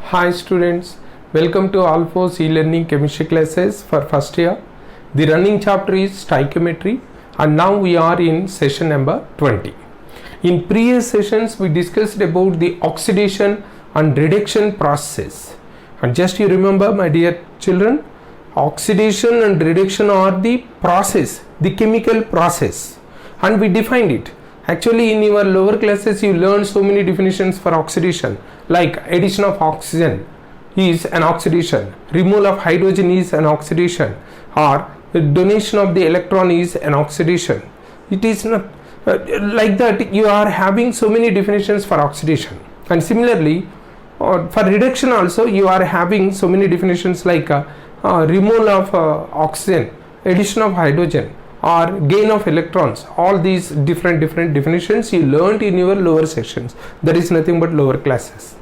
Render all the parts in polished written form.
Hi students, welcome to Alphos e-learning chemistry classes for first year. The running chapter is stoichiometry and now we are in session number 20. In previous sessions we discussed about the oxidation and reduction process. And just you remember, my dear children, oxidation and reduction are the process, the chemical process, and we defined it. Actually in your lower classes you learned so many definitions for oxidation, like addition of oxygen is an oxidation, removal of hydrogen is an oxidation, or the donation of the electron is an oxidation. It is not like that. You are having so many definitions for oxidation, and similarly for reduction also you are having so many definitions like removal of oxygen, addition of hydrogen, or gain of electrons. All these different definitions you learned in your lower sections. That is nothing but lower classes.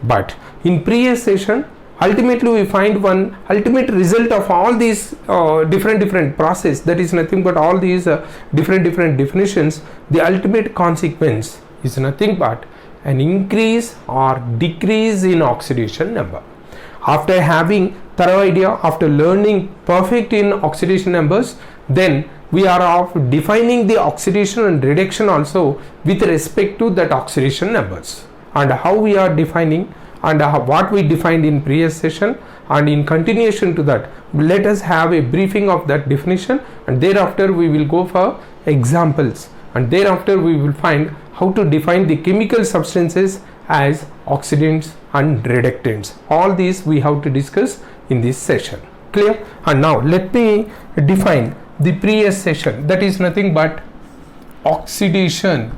But in previous session, ultimately we find one ultimate result of all these different process. That is nothing but all these different definitions. The ultimate consequence is nothing but an increase or decrease in oxidation number. After having thorough idea, after learning perfect in oxidation numbers, then we are of defining the oxidation and reduction also with respect to that oxidation numbers, and how we are defining and what we defined in previous session. And in continuation to that, let us have a briefing of that definition, and thereafter we will go for examples, and thereafter we will find how to define the chemical substances as oxidants and reductants. All these we have to discuss in this session. Clear? And now let me define the previous session. That is nothing but oxidation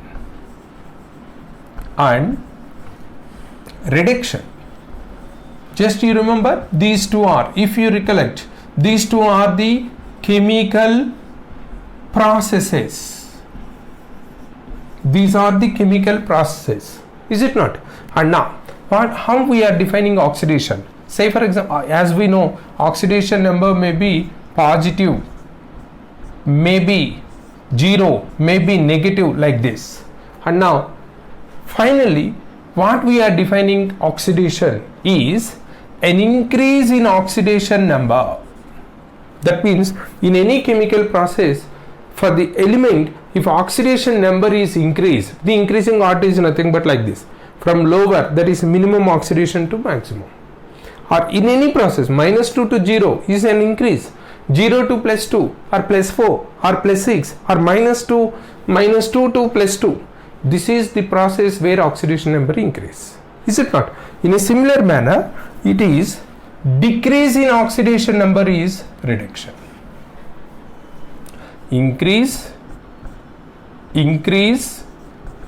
and reduction. Just you remember, these two are, if you recollect, these two are the chemical processes. These are the chemical processes, is it not? And now how we are defining oxidation? Say for example, as we know, oxidation number may be positive, maybe 0, maybe negative, like this. And now finally what we are defining oxidation is an increase in oxidation number. That means in any chemical process, for the element, if oxidation number is increased, the increasing order is nothing but like this, from lower, that is minimum oxidation, to maximum. Or in any process, -2 to 0 is an increase, 0 to +2 or +4 or +6 or -2 to +2. This is the process where oxidation number increase, is it not? In a similar manner, it is decrease in oxidation number is reduction. Increase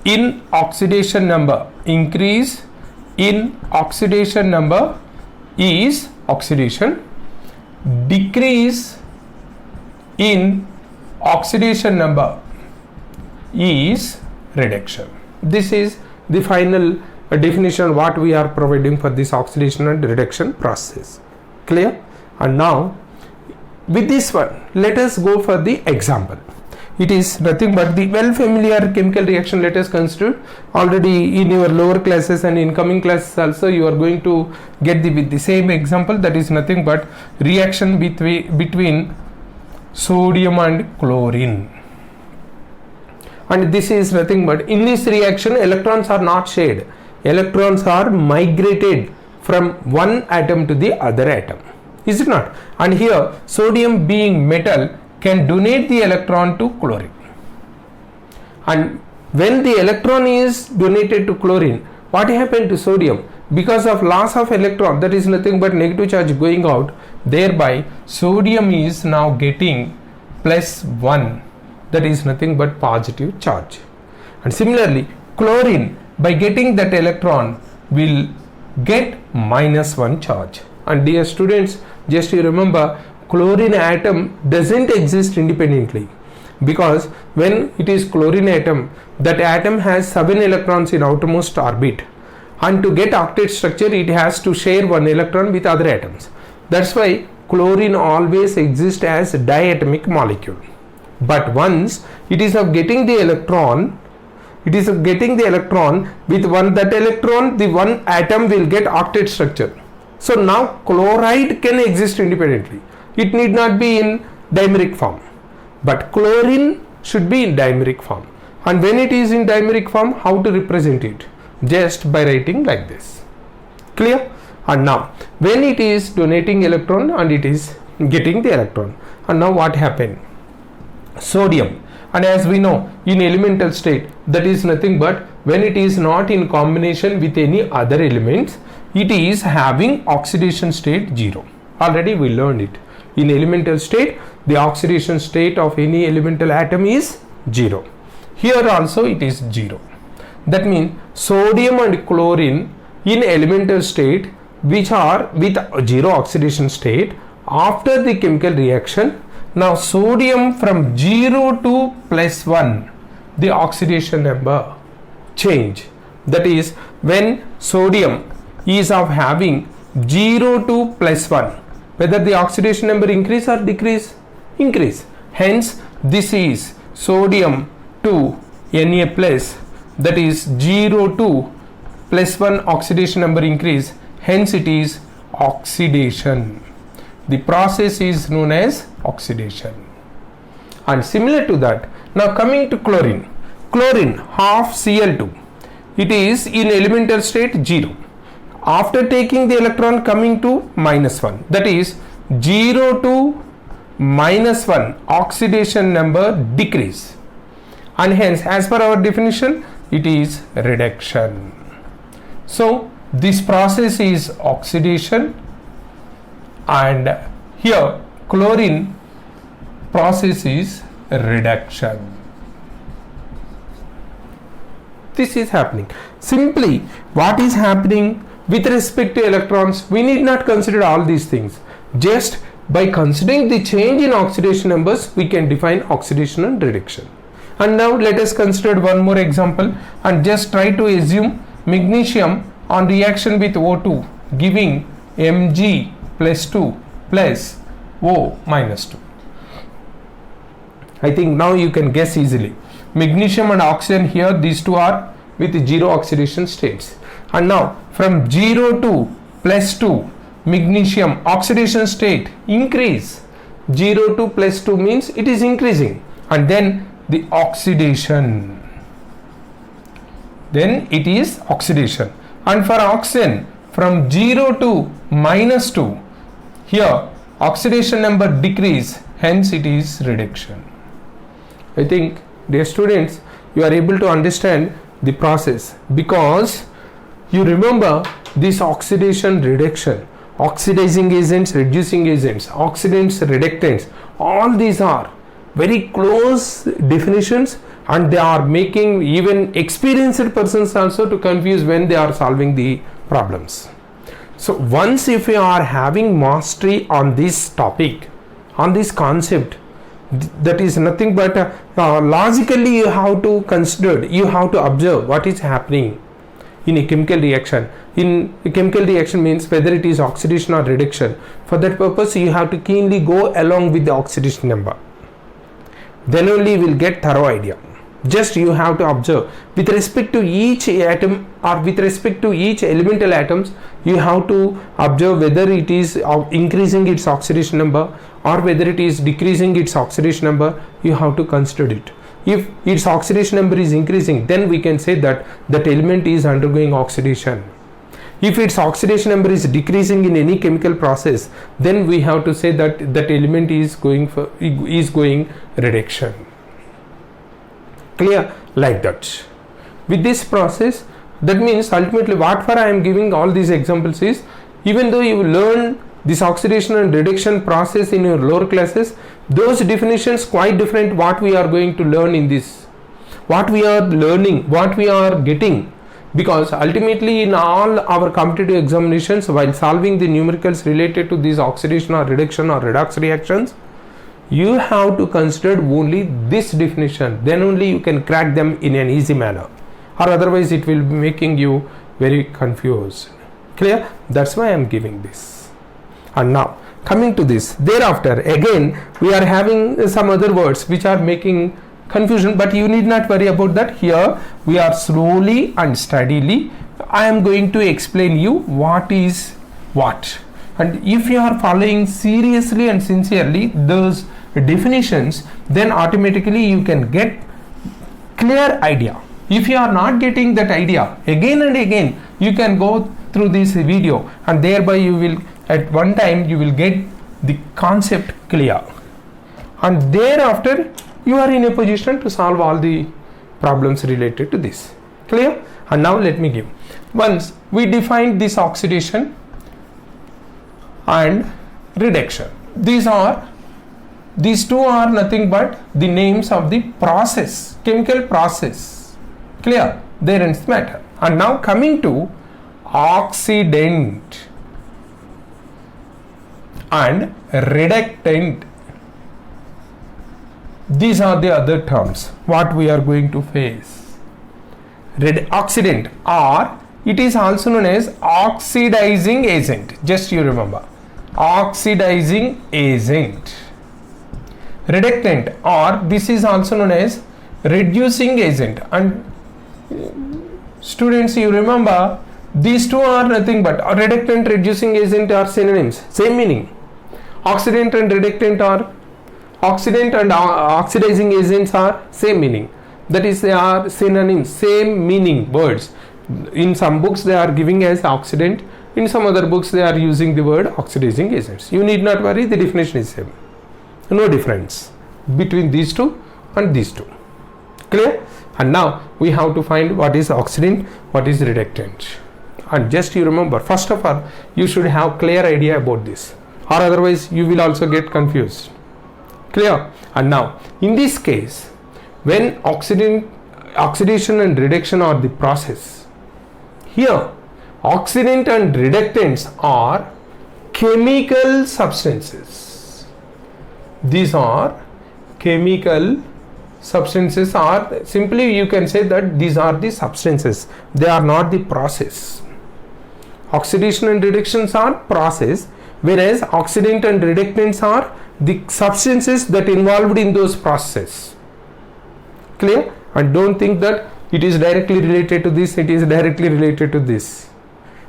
in oxidation number, increase in oxidation number is oxidation, decrease in oxidation number is reduction. This is the final definition what we are providing for this oxidation and reduction process. Clear? And now with this one, let us go for the example. It is nothing but the well familiar chemical reaction. Let us consider already in your lower classes, and in coming classes also you are going to get with the same example. That is nothing but reaction between sodium and chlorine. And this is nothing but, in this reaction electrons are not shared, electrons are migrated from one atom to the other atom, is it not? And here sodium being metal can donate the electron to chlorine, and when the electron is donated to chlorine, what happened to sodium? Because of loss of electron, that is nothing but negative charge going out, thereby sodium is now getting +1, that is nothing but positive charge. And similarly chlorine, by getting that electron, will get -1 charge. And dear students, just you remember, chlorine atom doesn't exist independently, because when it is chlorine atom, that atom has 7 electrons in outermost orbit, and to get octet structure it has to share 1 electron with other atoms. That's why chlorine always exists as diatomic molecule. But once it is of getting the electron, it is getting the electron with that electron, the one atom will get octet structure. So now chloride can exist independently. It need not be in dimeric form, but chlorine should be in dimeric form. And when it is in dimeric form, how to represent it? Just by writing like this. Clear? And now when it is donating electron and it is getting the electron, and now what happened? Sodium, and as we know in elemental state, that is nothing but when it is not in combination with any other elements, it is having oxidation state 0. Already we learned it. In elemental state, the oxidation state of any elemental atom is 0. Here also it is 0. That means sodium and chlorine in elemental state, which are with 0 oxidation state, after the chemical reaction, now sodium from 0 to +1, the oxidation number change. That is, when sodium is of having 0 to +1, whether the oxidation number increase or decrease? Increase. Hence this is sodium to Na plus, that is 0 to +1 oxidation number increase, hence it is oxidation. The process is known as oxidation. And similar to that, now coming to chlorine. Chlorine half Cl2, it is in elemental state 0. After taking the electron coming to -1, that is 0 to -1, oxidation number decrease, and hence as per our definition it is reduction. So this process is oxidation, and here chlorine process is reduction. This is happening. Simply what is happening with respect to electrons, we need not consider all these things. Just by considering the change in oxidation numbers, we can define oxidation and reduction. And now let us consider one more example and just try to assume magnesium on reaction with O2 giving Mg plus 2 plus O minus 2. I think now you can guess easily. Magnesium and oxygen here, these two are with 0 oxidation states. And now from 0 to +2, magnesium oxidation state increase. 0 to +2 means it is increasing, and then the oxidation. Then it is oxidation. And for oxygen from 0 to -2, here oxidation number decrease, hence it is reduction. I think, dear students, you are able to understand the process, because you remember this oxidation reduction, oxidizing agents, reducing agents, oxidants, reductants, all these are very close definitions, and they are making even experienced persons also to confuse when they are solving the problems. So once if you are having mastery on this topic, on this concept, that is nothing but logically you have to consider, you have to observe what is happening in a chemical reaction. In a chemical reaction means whether it is oxidation or reduction. For that purpose you have to keenly go along with the oxidation number. Then only you will get thorough idea. Just you have to observe with respect to each atom or with respect to each elemental atoms, you have to observe whether it is increasing its oxidation number or whether it is decreasing its oxidation number. You have to consider it. If its oxidation number is increasing, then we can say that that element is undergoing oxidation. If its oxidation number is decreasing in any chemical process, then we have to say that that element is going reduction. Clear? Like that. With this process, that means ultimately what for I am giving all these examples is, even though you learn this oxidation and reduction process in your lower classes, those definitions quite different what we are going to learn in this, what we are learning, what we are getting, because ultimately in all our competitive examinations, while solving the numericals related to these oxidation or reduction or redox reactions, you have to consider only this definition, then only you can crack them in an easy manner, or otherwise it will be making you very confused. Clear? That's why I am giving this. And now coming to this, thereafter again we are having some other words which are making confusion, but you need not worry about that. Here we are slowly and steadily, I am going to explain you what is what, and if you are following seriously and sincerely those definitions, then automatically you can get clear idea. If you are not getting that idea, again and again you can go through this video, and thereby you will at one time you will get the concept clear, and thereafter you are in a position to solve all the problems related to this. Clear? And now let me give. Once we defined this oxidation and reduction, these two are nothing but the names of the process, chemical process. Clear? There ends the matter. And now coming to oxidant and reductant, these are the other terms what we are going to face. Oxidant, or it is also known as oxidizing agent. Just you remember, oxidizing agent. Reductant, or this is also known as reducing agent. And students, you remember these two are nothing but reductant, reducing agent are synonyms, same meaning. Oxidant and reductant are oxidant and oxidizing agents are same meaning. That is, they are synonyms, same meaning words. In some books they are giving as oxidant, in some other books they are using the word oxidizing agents. You need not worry, the definition is same. No difference between these two and these two. Clear? And now we have to find what is oxidant, what is reductant. And just you remember, first of all, you should have clear idea about this, or otherwise you will also get confused. Clear? And now in this case, when oxidation and reduction are the process, here oxidant and reductants are chemical substances. These are chemical substances, or simply you can say that these are the substances, they are not the process. Oxidation and reductions are process, whereas oxidant and reductants are the substances that involved in those processes. Clear? And don't think that it is directly related to this, it is directly related to this.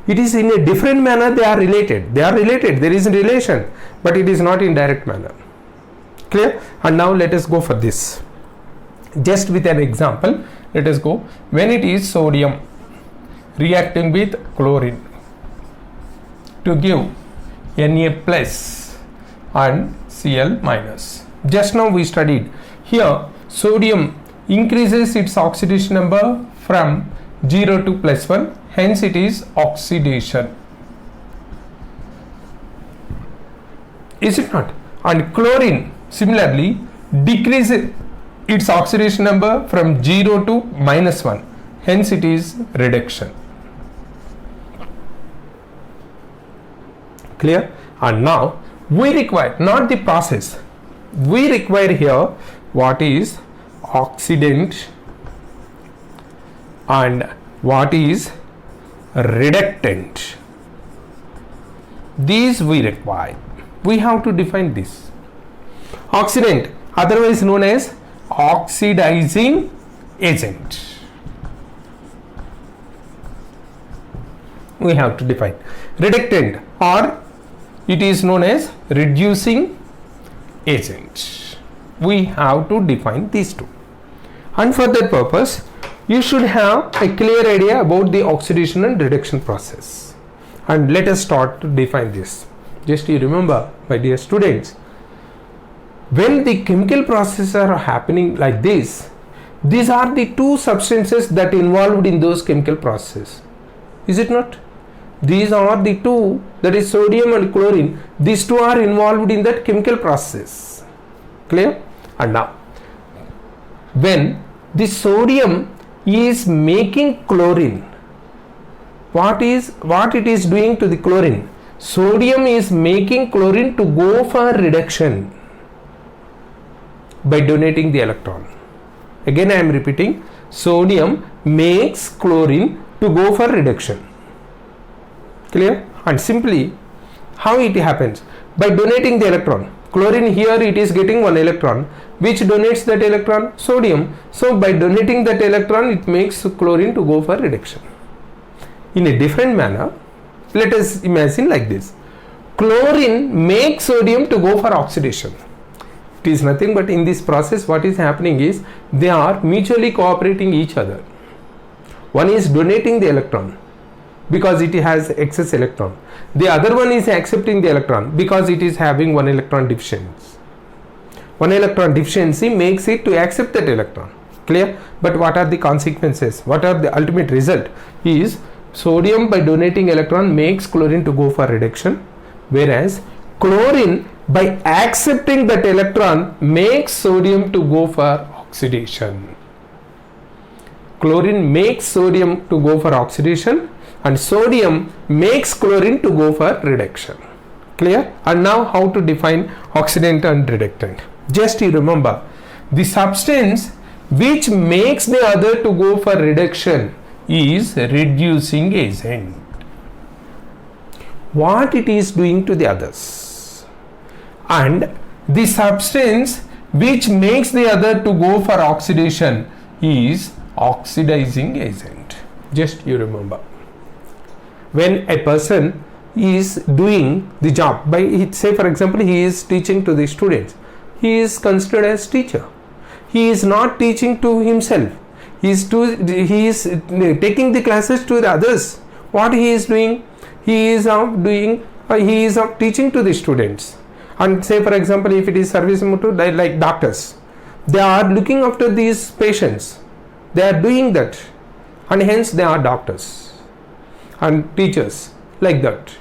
It is in a different manner they are related. They are related, there is a relation, but it is not in direct manner. Clear? And now let us go for this. Just with an example, let us go. When it is sodium reacting with chlorine to give Na plus and Cl minus. Just now we studied here sodium increases its oxidation number from 0 to +1, hence it is oxidation. Is it not? And chlorine similarly decreases its oxidation number from 0 to -1, hence it is reduction. Clear? And now we require not the process, we require here what is oxidant and what is reductant. These we require. We have to define this. Oxidant, otherwise known as oxidizing agent, we have to define. Reductant, or it is known as reducing agent. We have to define these two, and for that purpose you should have a clear idea about the oxidation and reduction process. And let us start to define this. Just you remember, my dear students, when the chemical processes are happening like this, these are the two substances that involved in those chemical processes. Is it not? These are the two, that is sodium and chlorine. These two are involved in that chemical process. Clear? And now, when the sodium is making chlorine, what it is doing to the chlorine? Sodium is making chlorine to go for reduction by donating the electron. Again I am repeating, sodium makes chlorine to go for reduction. Clear? And simply how it happens? By donating the electron. Chlorine here it is getting one electron. Which donates that electron? Sodium. So by donating that electron, it makes chlorine to go for reduction. In a different manner, let us imagine like this. Chlorine makes sodium to go for oxidation. It is nothing but in this process what is happening is they are mutually cooperating each other. One is donating the electron because it has excess electron. The other one is accepting the electron because it is having one electron deficiency. One electron deficiency makes it to accept that electron. Clear? But what are the consequences? What are the ultimate result? Is sodium by donating electron makes chlorine to go for reduction, whereas chlorine by accepting that electron makes sodium to go for oxidation. Chlorine makes sodium to go for oxidation and sodium makes chlorine to go for reduction. Clear? And now how to define oxidant and reductant? Just you remember, the substance which makes the other to go for reduction is reducing agent. What it is doing to the others, and the substance which makes the other to go for oxidation is oxidizing agent. Just you remember, when a person is doing the job by, say for example, he is teaching to the students, he is considered as teacher. He is not teaching to himself. He is taking the classes to the others. What he is doing? He is teaching to the students. And say for example, if it is service motor, like doctors, they are looking after these patients. They are doing that, and hence they are doctors and teachers, like that.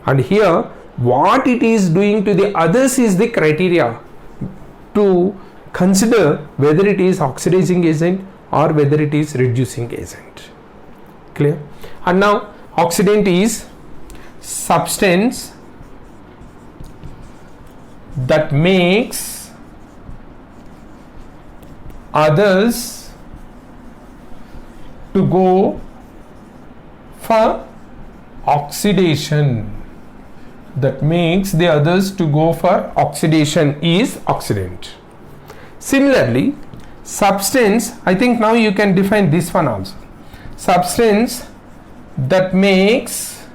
And here what it is doing to the others is the criteria to consider whether it is oxidizing agent or whether it is reducing agent. Clear? And now oxidant is substance that makes others to go for oxidation. That makes the others to go for oxidation is oxidant. Similarly, substance, I think now you can define this one also. Substance that makes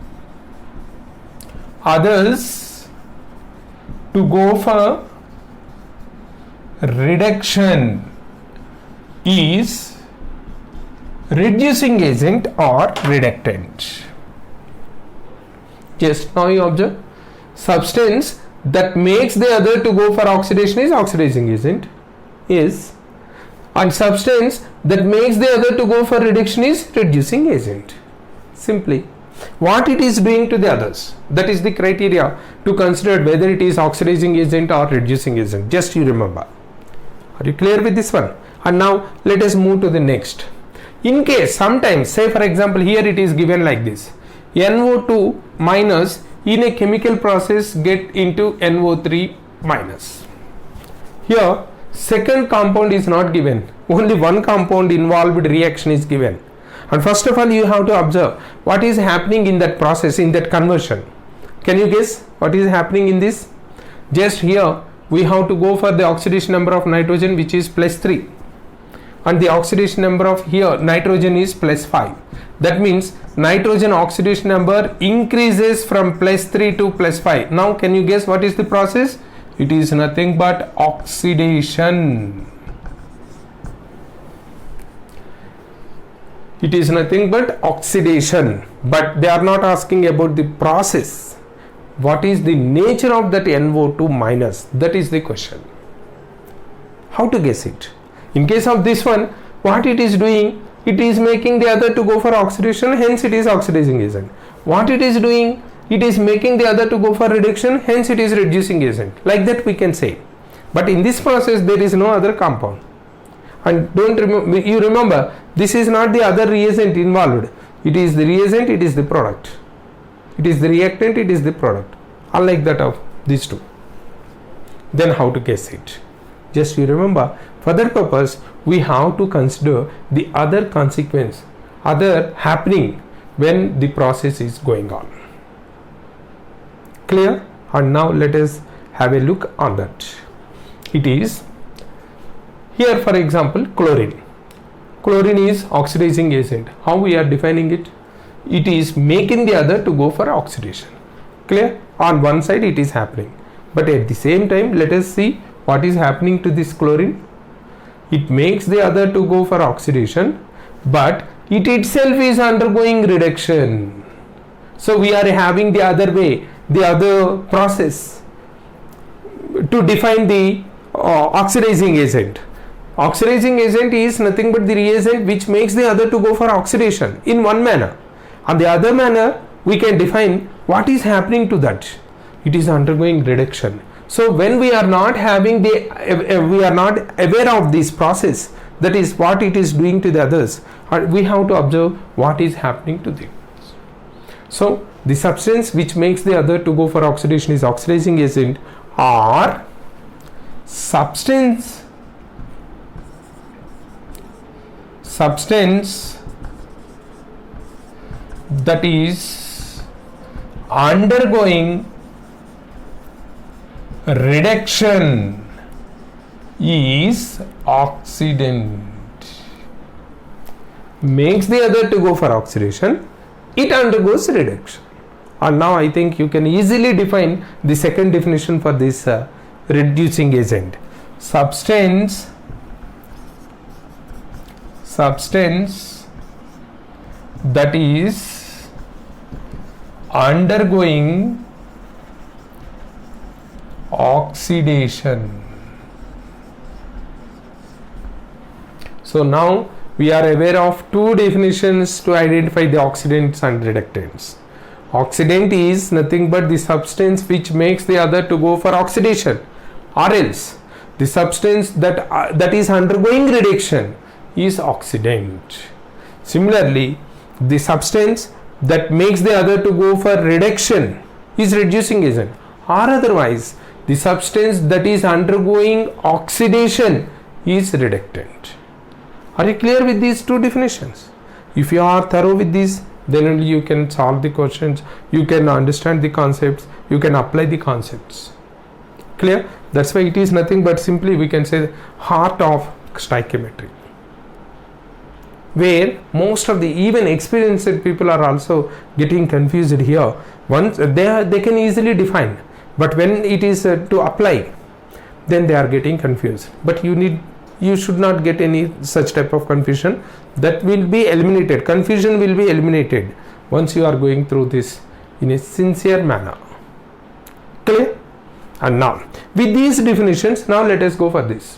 others to go for reduction is reducing agent or reductant. Just now you observe, substance that makes the other to go for oxidation is oxidizing agent, and substance that makes the other to go for reduction is reducing agent. Simply, what it is doing to the others, that is the criteria to consider whether it is oxidizing agent or reducing agent. Just you remember. Are you clear with this one? And now let us move to the next. In case sometimes, say for example, here it is given like this: NO2 minus in a chemical process get into NO3 minus. Here second compound is not given, only one compound involved reaction is given. And first of all you have to observe what is happening in that process, in that conversion. Can you guess what is happening in this? Just here we have to go for the oxidation number of nitrogen, which is +3, and the oxidation number of here nitrogen is +5. That means nitrogen oxidation number increases from +3 to +5. Now can you guess what is the process? It is nothing but oxidation. It is nothing but oxidation. But they are not asking about the process. What is the nature of that NO2 minus? That is the question. How to guess it? In case of this one, what it is doing? It is making the other to go for oxidation, hence it is oxidizing agent. What it is doing? It is making the other to go for reduction, hence it is reducing agent. Like that we can say. But in this process there is no other compound. And you remember, this is not the other reagent involved. It is the reagent, it is the product. It is the reactant, it is the product. Unlike that of these two. Then how to guess it? Just you remember, for that purpose we have to consider the other consequence, other happening when the process is going on. Clear? And now let us have a look on that. It is here, for example, chlorine. Chlorine is oxidizing agent. How we are defining it? It is making the other to go for oxidation. Clear? On one side it is happening, but at the same time let us see what is happening to this chlorine. It makes the other to go for oxidation, but it itself is undergoing reduction. So we are having the other way, the other process to define the oxidizing agent. Oxidizing agent is nothing but the reagent which makes the other to go for oxidation in one manner. On the other manner, we can define what is happening to that. It is undergoing reduction. So when we are not having we are not aware of this process, that is what it is doing to the others, we have to observe what is happening to them. So the substance which makes the other to go for oxidation is oxidizing agent, or substance that is undergoing reduction is oxidant. Makes the other to go for oxidation, it undergoes reduction. And now I think you can easily define the second definition for this reducing agent. Substance that is undergoing oxidation. So now we are aware of two definitions to identify the oxidants and reductants. Oxidant is nothing but the substance which makes the other to go for oxidation, or else the substance that is undergoing reduction is oxidant. Similarly, the substance that makes the other to go for reduction is reducing agent, or otherwise the substance that is undergoing oxidation is reductant. Are you clear with these two definitions? If you are thorough with these, then only you can solve the questions, you can understand the concepts, you can apply the concepts. Clear? That's why it is nothing but simply we can say the heart of stoichiometry, where most of the even experienced people are also getting confused here. Once they can easily define, but when it is to apply, then they are getting confused. But you should not get any such type of confusion. That will be eliminated. Confusion will be eliminated once you are going through this in a sincere manner. Clear? And now with these definitions, now let us go for this.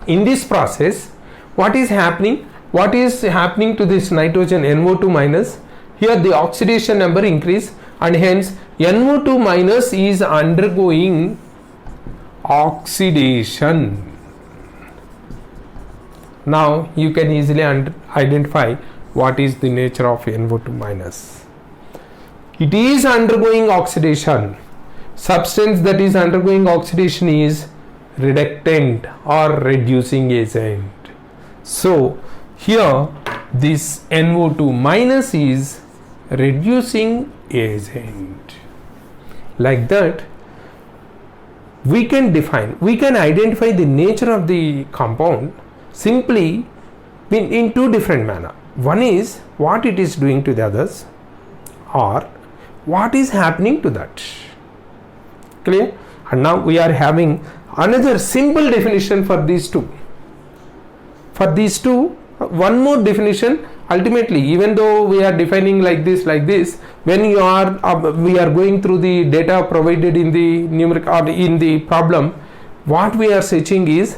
In this process, what is happening? What is happening to this nitrogen NO2 minus? Here the oxidation number increase, and hence NO2 minus is undergoing oxidation. Now you can easily identify what is the nature of NO2 minus. It is undergoing oxidation. Substance that is undergoing oxidation is reductant or reducing agent. So here this NO2 minus is reducing agent. Like that, we can identify the nature of the compound simply in two different manner. One is what it is doing to the others, or what is happening to that. Clear? And now we are having another simple definition for these two. For these two, one more definition. Ultimately, even though we are defining like this, when we are going through the data provided in the numeric or in the problem, what we are searching is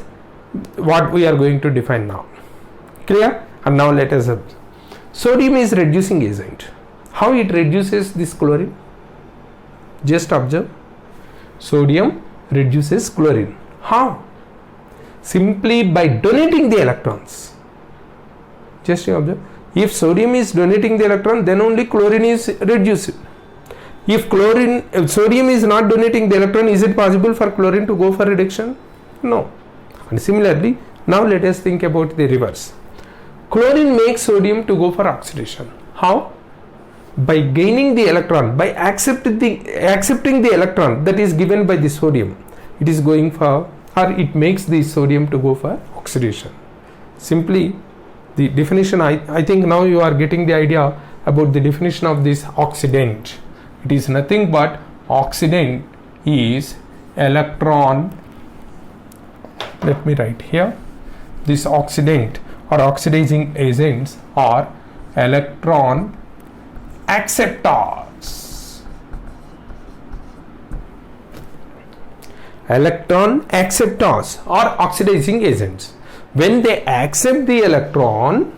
what we are going to define now. Clear? And now let us observe. Sodium is reducing agent. How it reduces this chlorine? Just observe. Sodium reduces chlorine. How? Simply by donating the electrons. Just observe. If sodium is donating the electron, then only chlorine is reduced. If sodium is not donating the electron, is it possible for chlorine to go for reduction? No. And similarly, now let us think about the reverse. Chlorine makes sodium to go for oxidation. How? by gaining the electron, by accepting the electron that is given by the sodium, it is going for, or it makes the sodium to go for oxidation. Simply the definition, I think now you are getting the idea about the definition of this oxidant. It is nothing but oxidant is electron, let me write here, this oxidant or oxidizing agents are electron acceptors. Electron acceptors or oxidizing agents. When they accept the electron,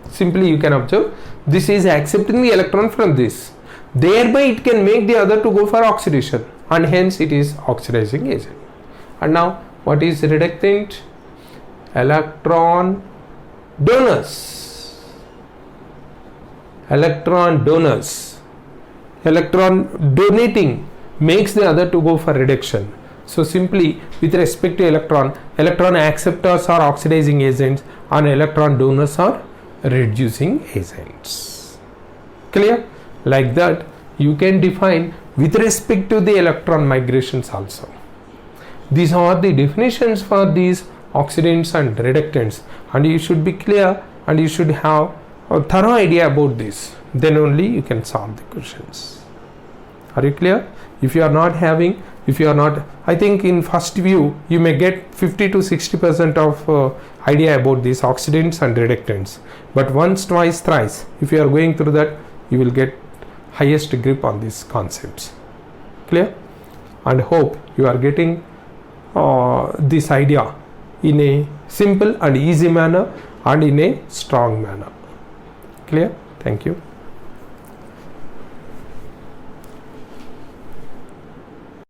simply you can observe this is accepting the electron from this, thereby it can make the other to go for oxidation, and hence it is oxidizing agent. And now what is reductant? Electron donors. Electron donors. Electron donating makes the other to go for reduction. So simply with respect to electron acceptors are oxidizing agents and electron donors are reducing agents. Clear? Like that you can define with respect to the electron migrations also. These are the definitions for these oxidants and reductants, and you should be clear and you should have a thorough idea about this. Then only you can solve the questions. Are you clear? If you are not, I think in first view you may get 50 to 60% of idea about these oxidants and reductants, but once, twice, thrice if you are going through that, you will get highest grip on these concepts. Clear? And hope you are getting this idea in a simple and easy manner and in a strong manner. Clear? Thank you.